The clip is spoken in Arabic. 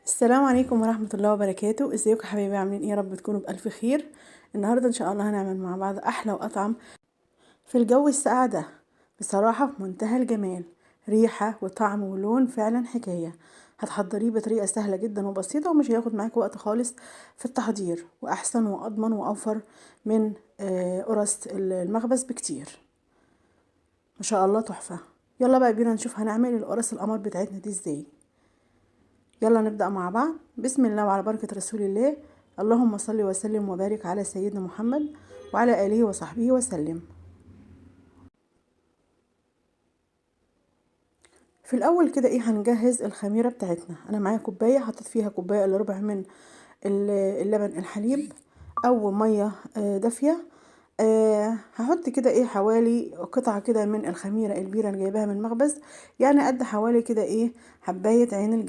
السلام عليكم ورحمة الله وبركاته. ازيكم يا حبايبي؟ عاملين ايه؟ يا رب تكونوا بألف خير. النهاردة ان شاء الله هنعمل مع بعض احلى واطعم في الجو الساقع ده. بصراحة في منتهى الجمال، ريحة وطعم ولون فعلا حكاية. هتحضريه بطريقة سهلة جدا وبسيطة، ومش هياخد معاك وقت خالص في التحضير، واحسن واضمن واوفر من قرص المخبز بكتير. ما شاء الله تحفة. يلا بقى بينا نشوف هنعمل القرص القمر بتاعتنا دي ازاي. يلا نبدأ مع بعض. بسم الله وعلى بركة رسول الله. اللهم صل وسلم وبارك على سيدنا محمد وعلى آله وصحبه وسلم. في الأول كده ايه هنجهز الخميرة بتاعتنا. أنا معايا كوباية، حطيت فيها كوباية إلا ربع من اللبن الحليب أو مية دافية. هحط كده ايه حوالي قطعة كده من الخميرة البيرة اللي جايباها من المخبز، يعني قد حوالي كده ايه حباية عين